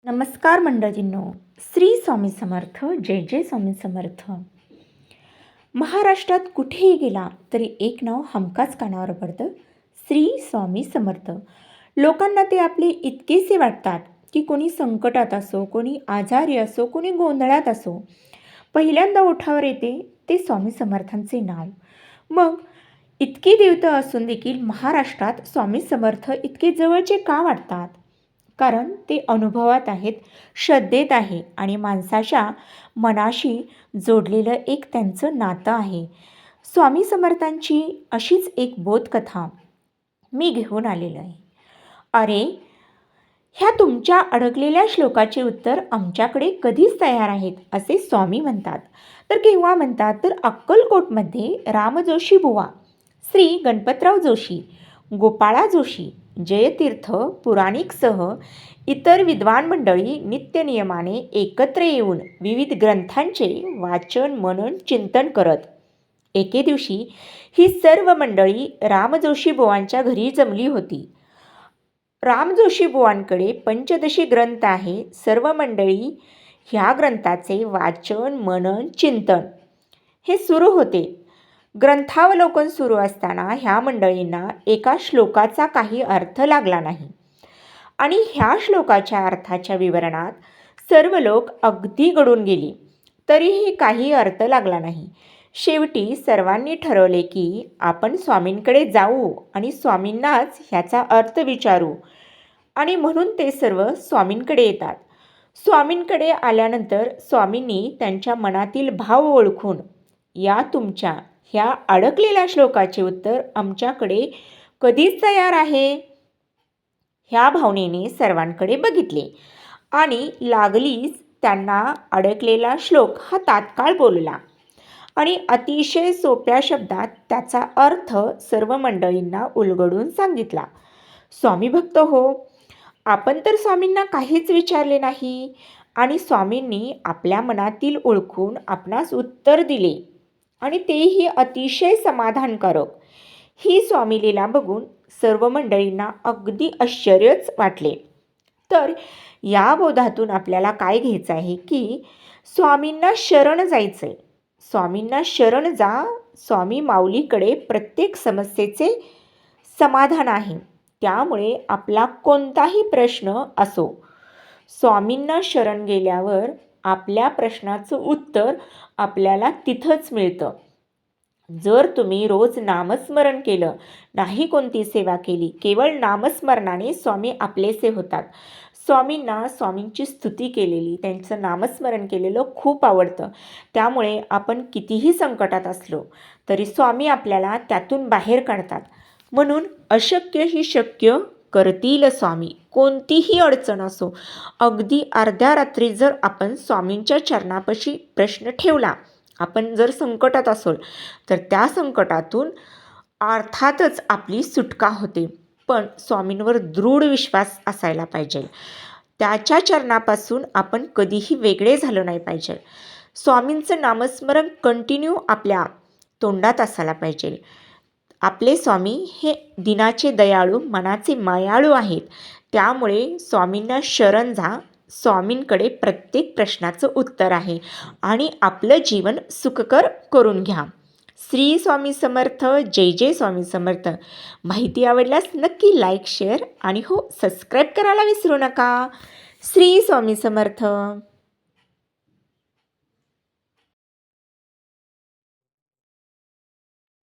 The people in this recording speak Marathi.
नमस्कार मंडळींनो. श्री स्वामी समर्थ. जय जय स्वामी समर्थ. महाराष्ट्रात कुठेही गेला तरी एक नाव हमखास कानावर पडतं, श्री स्वामी समर्थ. लोकांना ते आपले इतकेसे वाटतात की कोणी संकटात असो, कोणी आजारी असो, कोणी गोंधळात असो, पहिल्यांदा ओठावर येते ते स्वामी समर्थांचे नाव. मग इतकी देवता असून देखील महाराष्ट्रात स्वामी समर्थ इतके जवळचे का वाटतात? कारण ते अनुभवात आहेत, श्रद्धेत आहे आणि माणसाच्या मनाशी जोडलेलं एक त्यांचं नातं आहे. स्वामी समर्थांची अशीच एक बोधकथा मी घेऊन आलेलो आहे. अरे, ह्या तुमच्या अडकलेल्या श्लोकाचे उत्तर आमच्याकडे कधीच तयार आहेत, असे स्वामी म्हणतात. तर केव्हा म्हणतात? तर अक्कलकोटमध्ये रामजोशी बुवा, श्री गणपतराव जोशी, गोपाळा जोशी, जयतीर्थ पुराणिकसह इतर विद्वान मंडळी नित्यनियमाने एकत्र येऊन विविध ग्रंथांचे वाचन, मनन, चिंतन करत. एके दिवशी ही सर्व मंडळी रामजोशी बुवांच्या घरी जमली होती. रामजोशी बुवांकडे पंचदशी ग्रंथ आहे. सर्व मंडळी ह्या ग्रंथाचे वाचन, मनन, चिंतन हे सुरू होते. ग्रंथावलोकन सुरू असताना ह्या मंडळींना एका श्लोकाचा काही अर्थ लागला नाही आणि ह्या श्लोकाच्या अर्थाच्या विवरणात सर्व लोक अगदी गढून गेली, तरीही काही अर्थ लागला नाही. शेवटी सर्वांनी ठरवले की आपण स्वामींकडे जाऊ आणि स्वामींनाच ह्याचा अर्थ विचारू, आणि म्हणून ते सर्व स्वामींकडे येतात. स्वामींकडे आल्यानंतर स्वामींनी त्यांच्या मनातील भाव ओळखून, या तुमच्या ह्या अडकलेल्या श्लोकाचे उत्तर आमच्याकडे कधीच तयार आहे, ह्या भावनेने सर्वांकडे बघितले आणि लागलीच त्यांना अडकलेला श्लोक हा तात्काळ बोलला आणि अतिशय सोप्या शब्दात त्याचा अर्थ सर्व मंडळींना उलगडून सांगितला. स्वामी भक्त हो, आपण तर स्वामींना काहीच विचारले नाही आणि स्वामींनी आपल्या मनातील ओळखून आपणास उत्तर दिले आणि तेही अतिशय समाधानकारक. ही स्वामीलीला बघून सर्व मंडळींना अगदी आश्चर्यच वाटले. तर या बोधातून आपल्याला काय घ्यायचं आहे की स्वामींना शरण जायचं आहे. स्वामींना शरण जा. स्वामी माऊलीकडे प्रत्येक समस्येचे समाधान आहे. त्यामुळे आपला कोणताही प्रश्न असो, स्वामींना शरण गेल्यावर आपल्या प्रश्नाचं उत्तर आपल्याला तिथंच मिळतं. जर तुम्ही रोज नामस्मरण केलं, नाही कोणती सेवा केली, केवळ नामस्मरणाने स्वामी आपलेसे होतात. स्वामींना स्वामींची स्तुती केलेली, त्यांचं नामस्मरण केलेलं खूप आवडतं. त्यामुळे आपण कितीही संकटात असलो तरी स्वामी आपल्याला त्यातून बाहेर काढतात. म्हणून अशक्य ही शक्य करतील स्वामी. कोणतीही अडचण असो, अगदी अर्ध्या रात्री जर आपण स्वामींच्या चरणापाशी प्रश्न ठेवला, आपण जर संकटात असोल तर त्या संकटातून अर्थातच आपली सुटका होते. पण स्वामींवर दृढ विश्वास असायला पाहिजे. त्याच्या चरणापासून आपण कधीही वेगळे झालो नाही पाहिजे. स्वामींचं नामस्मरण कंटिन्यू आपल्या तोंडात असायला पाहिजे. आपले स्वामी हे दिनाचे दयाळू, मनाचे मायाळू आहेत. त्यामुळे स्वामींना शरण जा. स्वामींकडे प्रत्येक प्रश्नाचं उत्तर आहे आणि आपलं जीवन सुखकर करून घ्या. श्री स्वामी समर्थ. जय जय स्वामी समर्थ. माहिती आवडल्यास नक्की लाईक, शेअर आणि सबस्क्राईब करायला विसरू नका. श्री स्वामी समर्थ.